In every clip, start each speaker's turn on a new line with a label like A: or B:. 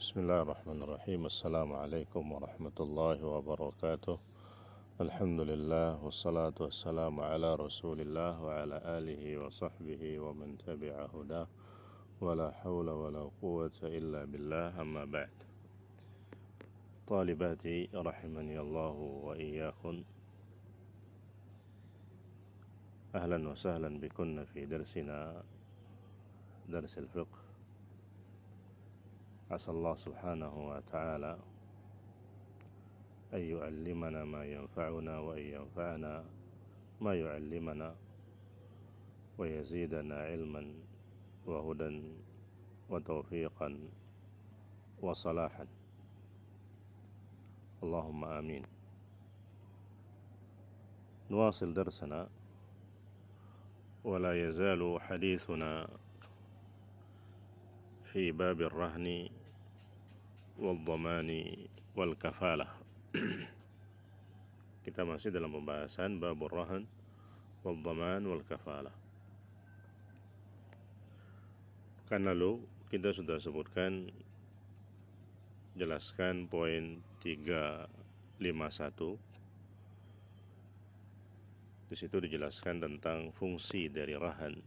A: Bismillahirrahmanirrahim. Assalamualaikum warahmatullahi wabarakatuh. Alhamdulillah wassalatu wassalamu ala Rasulillah wa ala alihi wa sahbihi wa man tabi'a hudah. Wa la hawla wa la quwwata illa billah, amma ba'd. Talibati rahimani Allahu wa iyyakum. Ahlan wa sahlan bikunna fi darsina dars al-fiqh. عسى الله سبحانه وتعالى أن يعلمنا ما ينفعنا وأن ينفعنا ما يعلمنا ويزيدنا علما وهدى وتوفيقا وصلاحا اللهم آمين. نواصل درسنا ولا يزال حديثنا في باب الرهن والضمان والكفالة. Kita masih dalam pembahasan bab ar-rahn wal dhaman wal kafalah. Kan lalu kita sudah sebutkan, jelaskan poin 351. Di situ dijelaskan tentang fungsi dari rahan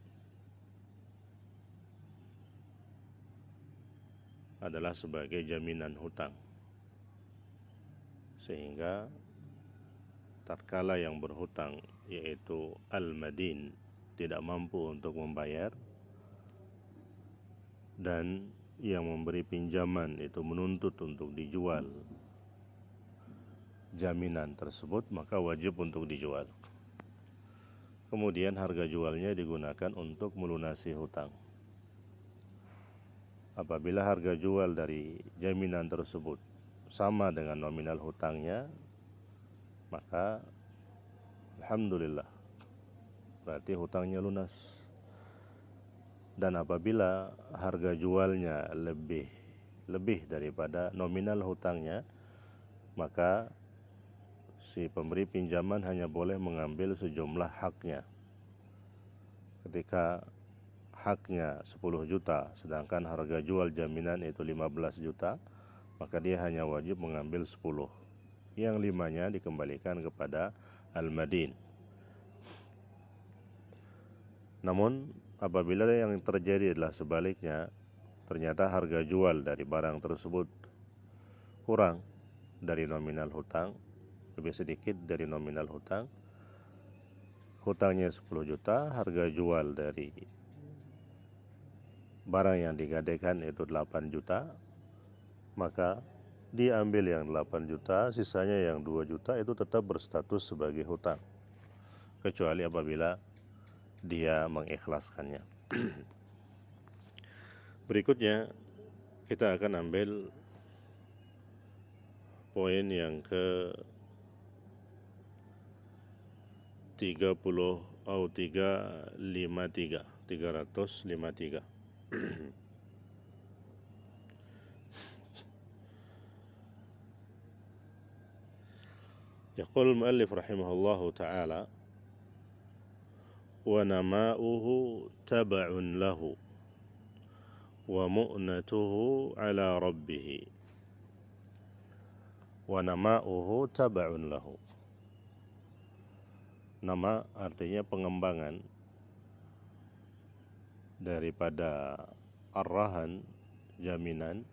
A: adalah sebagai jaminan hutang, sehingga tatkala yang berhutang yaitu al-madin tidak mampu untuk membayar dan yang memberi pinjaman itu menuntut untuk dijual jaminan tersebut, maka wajib untuk dijual. Kemudian harga jualnya digunakan untuk melunasi hutang. Apabila harga jual dari jaminan tersebut sama dengan nominal hutangnya, maka alhamdulillah, berarti hutangnya lunas. Dan apabila harga jualnya lebih daripada nominal hutangnya, maka si pemberi pinjaman hanya boleh mengambil sejumlah haknya. Ketika haknya 10 juta, sedangkan harga jual jaminan itu 15 juta, maka dia hanya wajib mengambil 10. Yang 5-nya dikembalikan kepada al-madin. Namun apabila yang terjadi adalah sebaliknya, ternyata harga jual dari barang tersebut kurang dari nominal hutang, lebih sedikit dari nominal hutang, hutangnya 10 juta, harga jual dari barang yang digadaikan itu 8 juta, maka diambil yang 8 juta, sisanya yang 2 juta itu tetap berstatus sebagai hutang, kecuali apabila dia mengikhlaskannya. Berikutnya kita akan ambil poin yang ke 353. يقول المؤلف رحمه الله تعالى: ونماؤه تبع له ومؤنته على ربه. ونماؤه تبع له. Nama artinya pengembangan daripada ar-rahan, jaminan,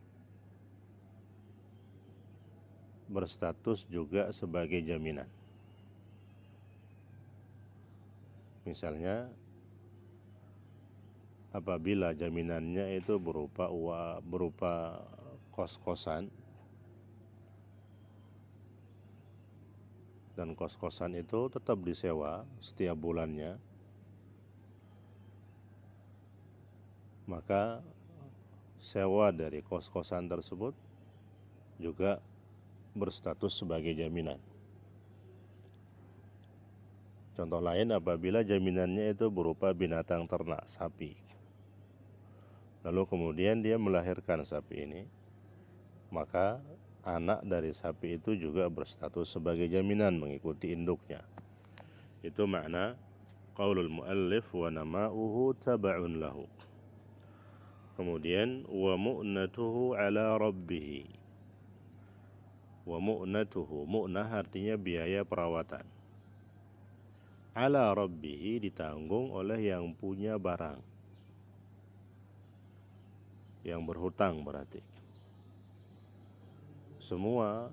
A: berstatus juga sebagai jaminan. Misalnya apabila jaminannya itu berupa kos-kosan, dan kos-kosan itu tetap disewa setiap bulannya, maka sewa dari kos-kosan tersebut juga berstatus sebagai jaminan. Contoh lain, apabila jaminannya itu berupa binatang ternak, sapi, lalu kemudian dia melahirkan sapi ini, maka anak dari sapi itu juga berstatus sebagai jaminan mengikuti induknya. Itu makna qaulul muallif wa nama'uhu taba'un lahu. Kemudian wa mu'natuhu ala rabbih. Wa mu'natuhu, mu'nah artinya biaya perawatan. Ala rabbih, ditanggung oleh yang punya barang, yang berhutang berarti. Semua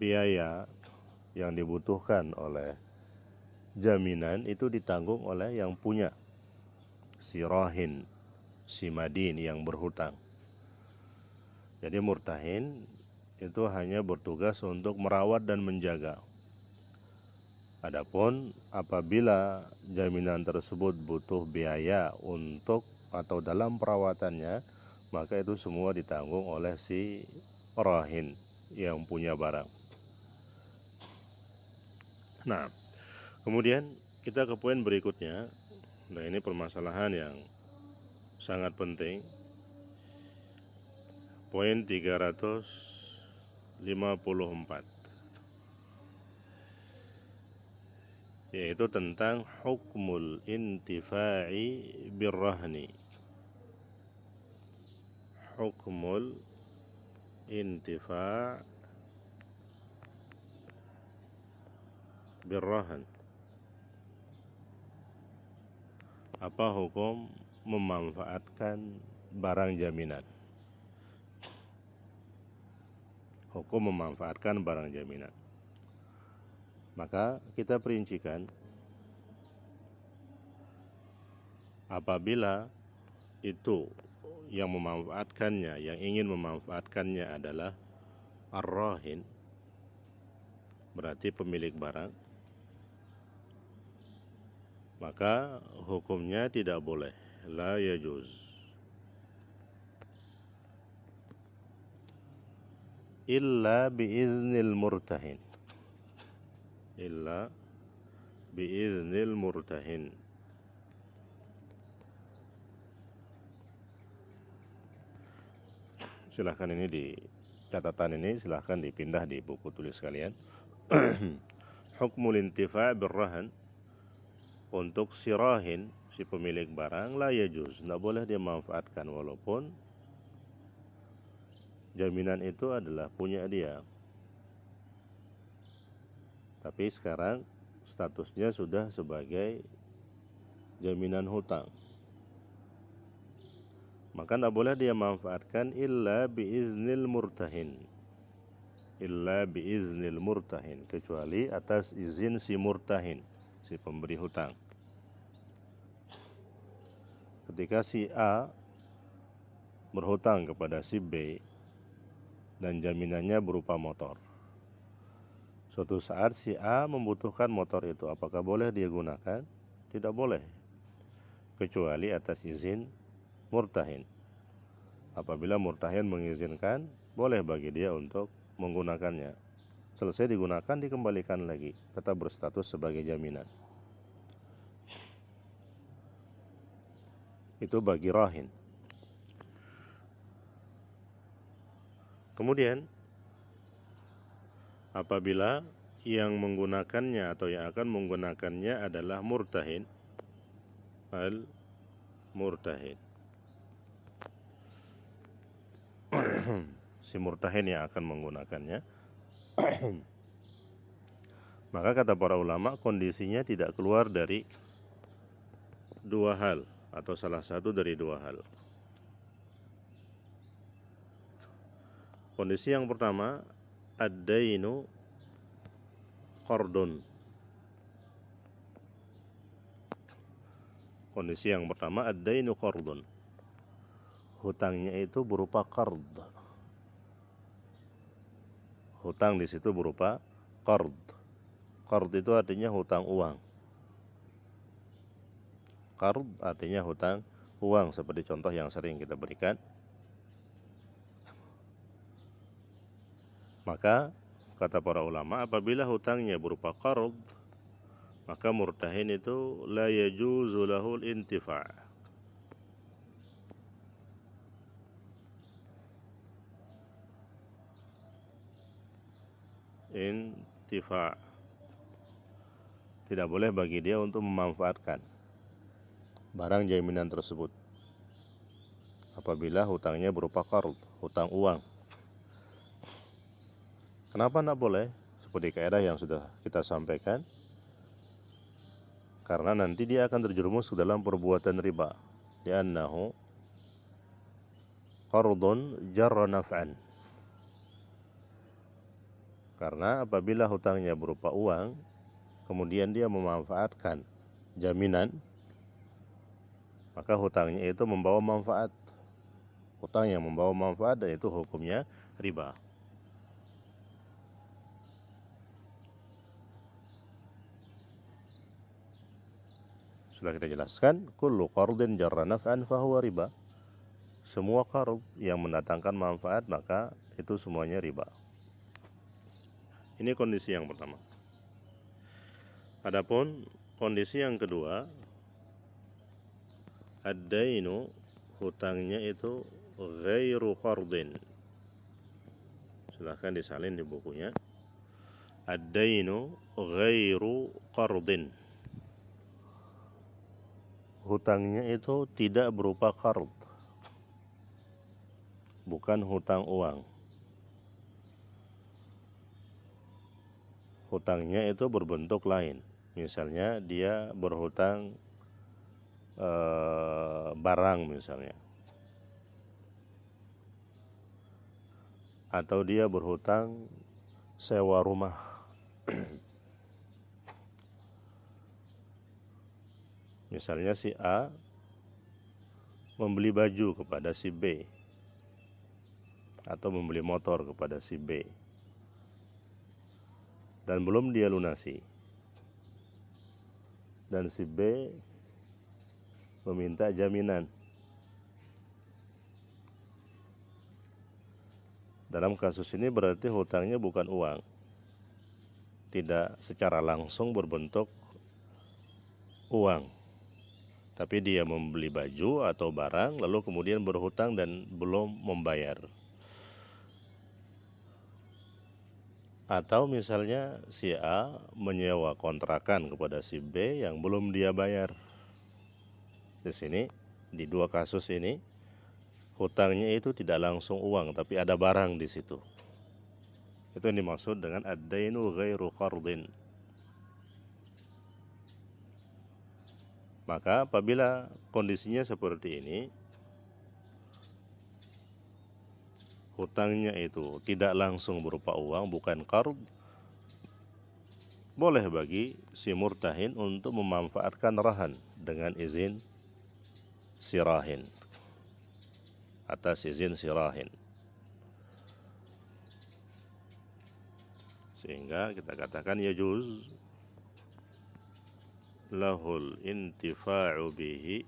A: biaya yang dibutuhkan oleh jaminan itu ditanggung oleh yang punya, si rahin, si madin yang berhutang. Jadi murtahin itu hanya bertugas untuk merawat dan menjaga. Adapun apabila jaminan tersebut butuh biaya untuk atau dalam perawatannya, maka itu semua ditanggung oleh si rahin yang punya barang. Nah, kemudian kita ke poin berikutnya. Nah, ini permasalahan yang sangat penting. Poin 354, yaitu tentang hukmul intifa'i birrahni. Hukmul intifa' birrahn. Apa hukum memanfaatkan barang jaminan? Hukum memanfaatkan barang jaminan. Maka kita perincikan, apabila itu yang memanfaatkannya, yang ingin memanfaatkannya adalah ar-rahin, berarti pemilik barang, maka hukumnya tidak boleh, la yajuz, illa biiznil murtahin, illa biiznil murtahin. Silahkan ini di catatan ini silahkan dipindah di buku tulis kalian. Hukmul intifa' birrahan, untuk si rahin, si pemilik barang, la yajuz, tidak boleh dia manfaatkan walaupun jaminan itu adalah punya dia, tapi sekarang statusnya sudah sebagai jaminan hutang. Maka tidak boleh dia manfaatkan illa biiznil murtahin, illa biiznil murtahin, kecuali atas izin si murtahin, si pemberi hutang. Ketika si A berhutang kepada si B dan jaminannya berupa motor, suatu saat si A membutuhkan motor itu, apakah boleh dia gunakan? Tidak boleh, kecuali atas izin murtahin. Apabila murtahin mengizinkan, boleh bagi dia untuk menggunakannya. Selesai digunakan, dikembalikan lagi, tetap berstatus sebagai jaminan. Itu bagi rahin. Kemudian apabila yang menggunakannya atau yang akan menggunakannya adalah murtahin, al-murtahin, si murtahin yang akan menggunakannya, maka kata para ulama kondisinya tidak keluar dari dua hal atau salah satu dari dua hal. Kondisi yang pertama, ad-dainu qardun. Kondisi yang pertama, ad-dainu qardun, hutangnya itu berupa qard. Hutang di situ berupa qard. Qard itu artinya hutang uang. Qard artinya hutang uang, seperti contoh yang sering kita berikan. Maka kata para ulama, apabila hutangnya berupa qard, maka murtahin itu la yajuzu lahul intifa'. Intifa', tidak boleh bagi dia untuk memanfaatkan barang jaminan tersebut. apabila hutangnya berupa qard, hutang uang. Kenapa tidak boleh? Seperti kaidah yang sudah kita sampaikan, karena nanti dia akan terjerumus ke dalam perbuatan riba. Li'annahu qardun jarra naf'an. Karena apabila hutangnya berupa uang, kemudian dia memanfaatkan jaminan, maka hutangnya itu membawa manfaat. Hutang yang membawa manfaat, dan itu hukumnya riba. Sudah kita jelaskan, kullu qardin jarra naf'an fahuwa riba. Semua qard yang mendatangkan manfaat, maka itu semuanya riba. Ini kondisi yang pertama. Adapun kondisi yang kedua, ad-dainu, hutangnya itu ghairu qardin. Silahkan disalin di bukunya. Ad-dainu ghairu qardin. Hutangnya itu tidak berupa qard, bukan hutang uang. Hutangnya itu berbentuk lain. Misalnya dia berhutang barang misalnya, atau dia berhutang sewa rumah. Misalnya si A membeli baju kepada si B, atau membeli motor kepada si B, dan belum dia lunasi, dan si B meminta jaminan. Dalam kasus ini berarti hutangnya bukan uang, tidak secara langsung berbentuk uang, tapi dia membeli baju atau barang lalu kemudian berhutang dan belum membayar. Atau misalnya si A menyewa kontrakan kepada si B yang belum dia bayar. Di sini, di dua kasus ini, hutangnya itu tidak langsung uang, tapi ada barang di situ. Itu yang dimaksud dengan ad-dainu ghairu qardin. Maka apabila kondisinya seperti ini, hutangnya itu tidak langsung berupa uang, bukan qard, boleh bagi si murtahin untuk memanfaatkan rahan dengan izin si rahin, atas izin si rahin. Sehingga kita katakan yajuz lahul intifa'u bihi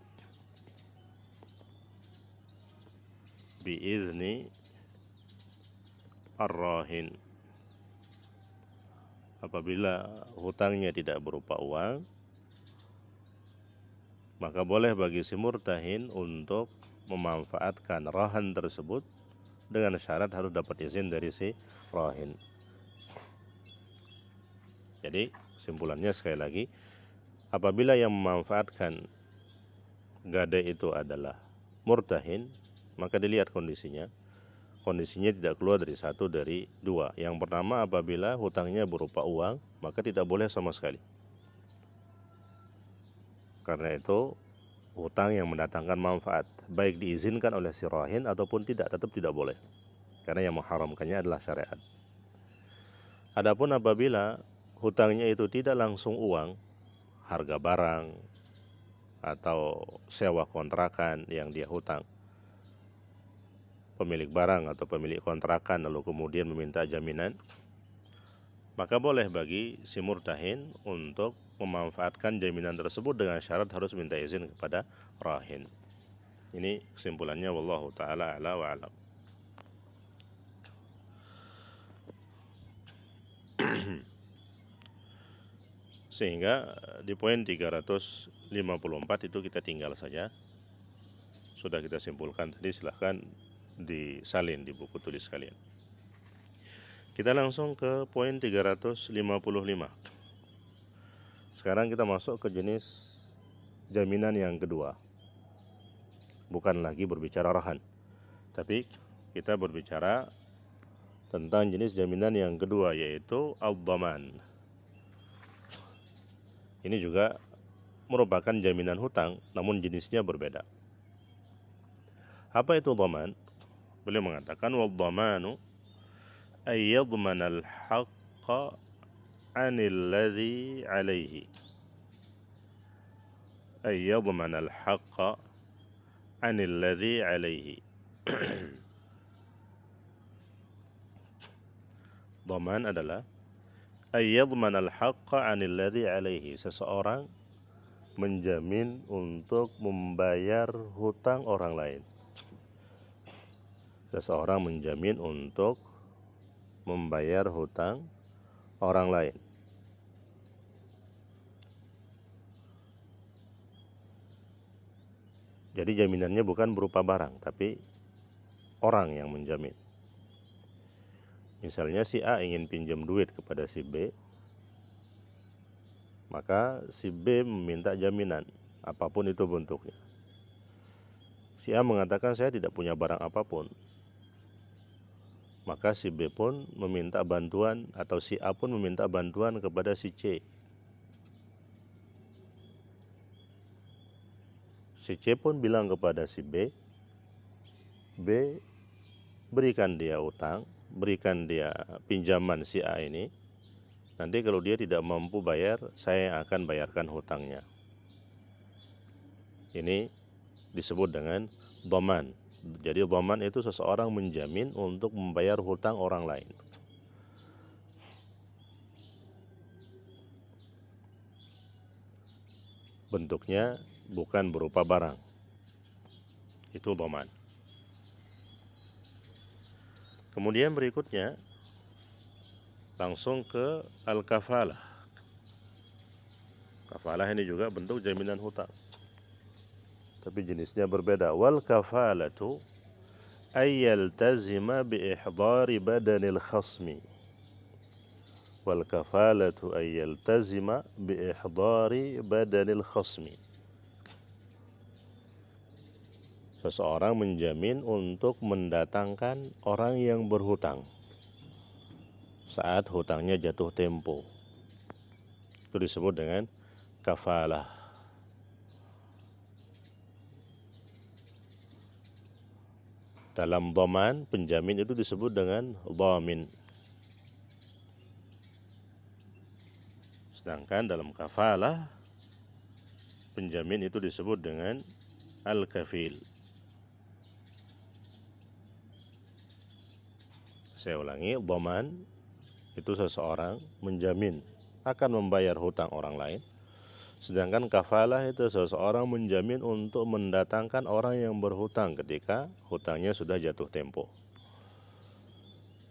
A: biizni ar-rahin. Apabila hutangnya tidak berupa uang, maka boleh bagi si murtahin untuk memanfaatkan rahan tersebut dengan syarat harus dapat izin dari si rahin. Jadi kesimpulannya sekali lagi, apabila yang memanfaatkan gadai itu adalah murtahin, maka dilihat kondisinya. Kondisinya tidak keluar dari satu dari dua. Yang pertama, apabila hutangnya berupa uang, maka tidak boleh sama sekali. Karena itu hutang yang mendatangkan manfaat, baik diizinkan oleh si rahin ataupun tidak, tetap tidak boleh. Karena yang mengharamkannya adalah syariat. Adapun apabila hutangnya itu tidak langsung uang, harga barang atau sewa kontrakan yang dia hutang, pemilik barang atau pemilik kontrakan lalu kemudian meminta jaminan, maka boleh bagi si murtahin untuk memanfaatkan jaminan tersebut dengan syarat harus minta izin kepada rahin. Ini kesimpulannya, wallahu ta'ala a'la wa a'lam. Sehingga di poin 354 itu kita tinggal saja. Sudah kita simpulkan tadi, silahkan disalin di buku tulis kalian. Kita langsung ke poin 355. Sekarang kita masuk ke jenis jaminan yang kedua. bukan lagi berbicara rahan. Tapi kita berbicara tentang jenis jaminan yang kedua, yaitu al-dhaman. Ini juga merupakan jaminan hutang, namun jenisnya berbeda. Apa itu dhaman? Beliau mengatakan wal-dhamanu ay yadman al-haqqa 'anil ladzi 'alaihi. Ay yadman al-haqqa 'anil ladzi 'alaihi. Dhaman adalah ay yadman al-haqqa 'anil ladzi 'alaihi. Seseorang menjamin untuk membayar hutang orang lain. Seseorang menjamin untuk membayar hutang orang lain. Jadi jaminannya bukan berupa barang, tapi orang yang menjamin. Misalnya si A ingin pinjam duit kepada si B, maka si B meminta jaminan, apapun itu bentuknya. Si A mengatakan saya tidak punya barang apapun, maka si B pun meminta bantuan, atau si A pun meminta bantuan kepada si C. Si C pun bilang kepada si B, B berikan dia utang, berikan dia pinjaman si A ini. Nanti kalau dia tidak mampu bayar, saya yang akan bayarkan hutangnya. Ini disebut dengan dhaman. Jadi dhaman itu seseorang menjamin untuk membayar hutang orang lain. Bentuknya bukan berupa barang. Itu dhaman. Kemudian berikutnya langsung ke al-kafalah. Kafalah ini juga bentuk jaminan hutang, tapi jenisnya berbeda. Wal kafalatu ay yaltazima bi ihdari badanil khasmi. Wal kafalatu ay yaltazima bi ihdari badanil khasmi. Seseorang menjamin untuk mendatangkan orang yang berhutang saat hutangnya jatuh tempo. Itu disebut dengan kafalah. Dalam dhaman, penjamin itu disebut dengan dhamin. Sedangkan dalam kafalah, penjamin itu disebut dengan al-kafil. Saya ulangi, dhaman itu seseorang menjamin akan membayar hutang orang lain. Sedangkan kafalah itu seseorang menjamin untuk mendatangkan orang yang berhutang ketika hutangnya sudah jatuh tempo.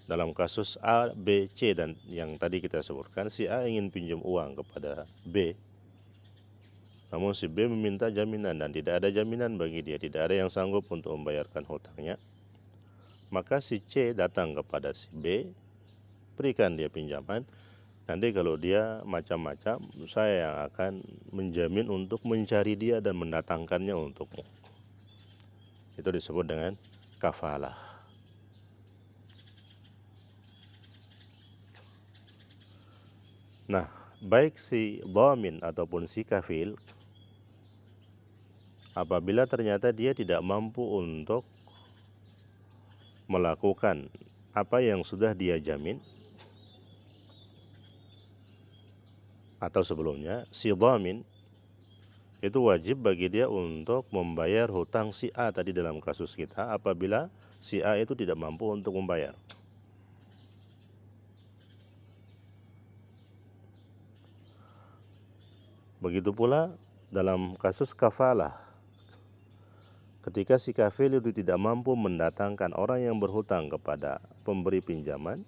A: Dalam kasus A, B, C dan yang tadi kita sebutkan, si A ingin pinjam uang kepada B, namun si B meminta jaminan dan tidak ada jaminan bagi dia, tidak ada yang sanggup untuk membayarkan hutangnya. Maka si C datang kepada si B, berikan dia pinjaman. Nanti kalau dia macam-macam, saya yang akan menjamin untuk mencari dia dan mendatangkannya untukmu. Itu disebut dengan kafalah. Nah, baik si dhamin ataupun si kafil, apabila ternyata dia tidak mampu untuk melakukan apa yang sudah dia jamin, atau sebelumnya, si dhamin itu wajib bagi dia untuk membayar hutang si A tadi dalam kasus kita apabila si A itu tidak mampu untuk membayar. Begitu pula dalam kasus kafalah, ketika si kafil itu tidak mampu mendatangkan orang yang berhutang kepada pemberi pinjaman,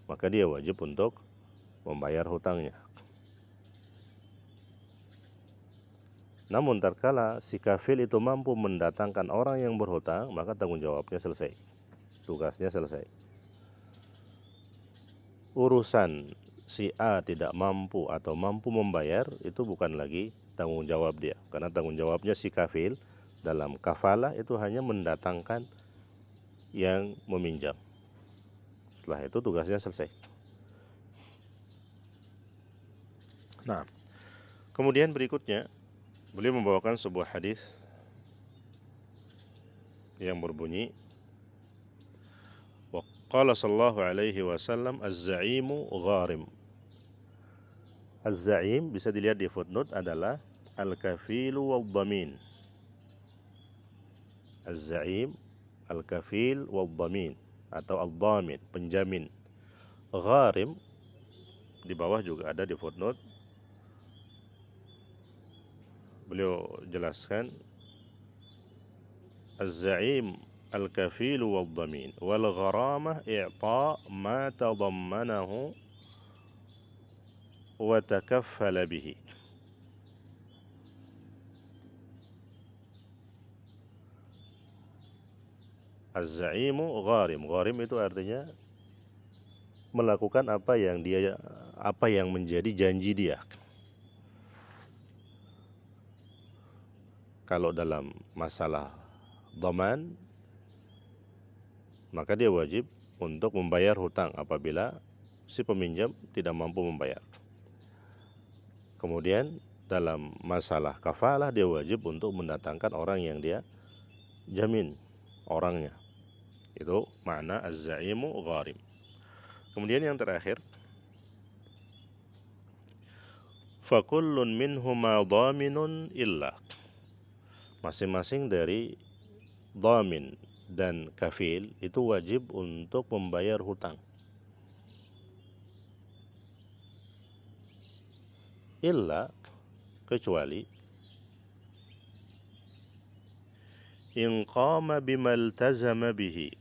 A: maka dia wajib untuk membayar hutangnya. Namun terkala si kafil itu mampu mendatangkan orang yang berhutang, maka tanggung jawabnya selesai, tugasnya selesai. Urusan si A tidak mampu atau mampu membayar itu bukan lagi tanggung jawab dia, karena tanggung jawabnya si kafil dalam kafalah itu hanya mendatangkan yang meminjam. Setelah itu tugasnya selesai. Nah, kemudian berikutnya beliau membawakan sebuah hadis yang berbunyi, wa qala sallallahu alaihi wasallam az-za'imu gharim. Az-za'im bisa dilihat di footnote adalah al-kafilu wad-dhamin. Az-za'im, al-kafil wad-dhamin atau al-dhamin, penjamin. Gharim di bawah juga ada di footnote. Beliau jelaskan az-za'im al-kafil wad-dhamin wal gharamah i'ta' ma tadammanahu wa takaffala bihi. Az-za'imu gharim. Gharim itu artinya melakukan apa yang menjadi janji dia. Kalau dalam masalah dhaman, maka dia wajib untuk membayar hutang apabila si peminjam tidak mampu membayar. Kemudian dalam masalah kafalah dia wajib untuk mendatangkan orang yang dia jamin orangnya. Itu makna az-za'imu gharim. Kemudian yang terakhir, fakullun minhuma dhaminun illa. Masing-masing dari dhamin dan kafil itu wajib untuk membayar hutang. Illa, kecuali in qama bima iltazama bihi.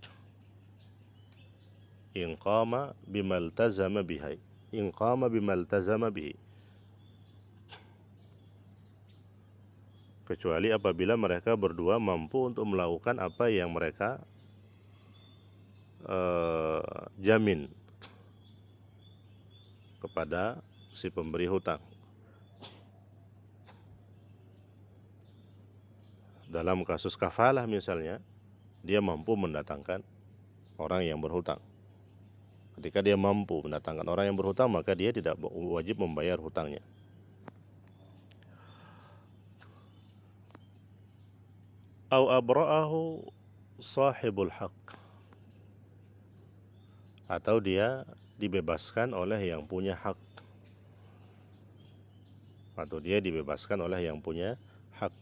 A: In qama bima iltazama bihi. In qama bima iltazama bihi. Kecuali apabila mereka berdua mampu untuk melakukan apa yang mereka jamin kepada si pemberi hutang. Dalam kasus kafalah misalnya, dia mampu mendatangkan orang yang berhutang. Ketika dia mampu mendatangkan orang yang berhutang, maka dia tidak wajib membayar hutangnya. Au abra'ahu sahibul haq, atau dia dibebaskan oleh yang punya hak. Atau dia dibebaskan oleh yang punya hak.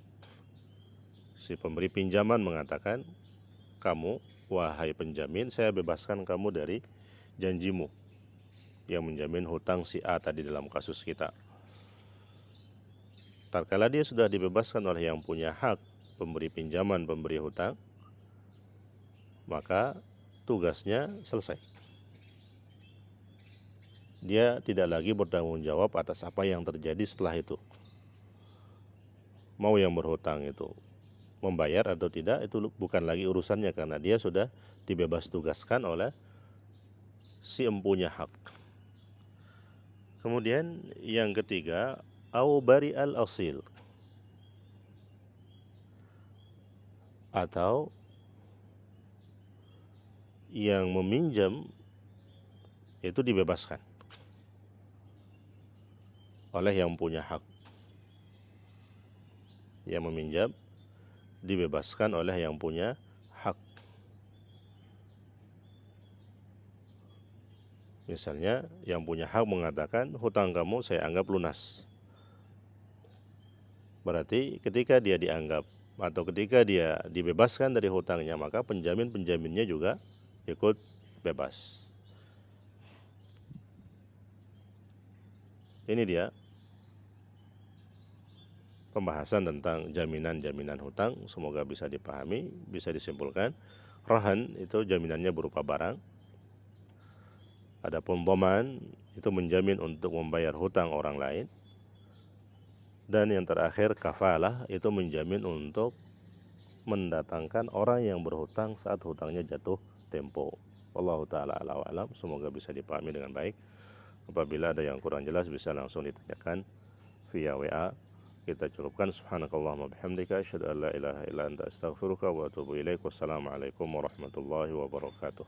A: Si pemberi pinjaman mengatakan, kamu, wahai penjamin, saya bebaskan kamu dari janjimu yang menjamin hutang si A tadi dalam kasus kita. Tatkala dia sudah dibebaskan oleh yang punya hak, pemberi pinjaman, pemberi hutang, maka tugasnya selesai. Dia tidak lagi bertanggung jawab atas apa yang terjadi setelah itu. Mau yang berhutang itu membayar atau tidak, itu bukan lagi urusannya, karena dia sudah dibebas tugaskan oleh si empunya hak. Kemudian yang ketiga, au bari al asil, atau yang meminjam itu dibebaskan oleh yang punya hak. Yang meminjam dibebaskan oleh yang punya hak. Misalnya yang punya hak mengatakan, hutang kamu saya anggap lunas. Berarti ketika dia dianggap atau ketika dia dibebaskan dari hutangnya, maka penjaminnya juga ikut bebas. Ini dia pembahasan tentang jaminan-jaminan hutang. Semoga bisa dipahami, bisa disimpulkan. Rahan itu jaminannya berupa barang. Adapun dhaman itu menjamin untuk membayar hutang orang lain. Dan yang terakhir kafalah itu menjamin untuk mendatangkan orang yang berhutang saat hutangnya jatuh tempo. Wallahu ta'ala a'lam wa a'lam. Semoga bisa dipahami dengan baik. Apabila ada yang kurang jelas bisa langsung ditanyakan via WA. kita cukupkan. Subhanakallahumma bihamdika asyhadu an la ilaha illa anta astaghfiruka wa atubu ilaik. Wassalamualaikum warahmatullahi wabarakatuh.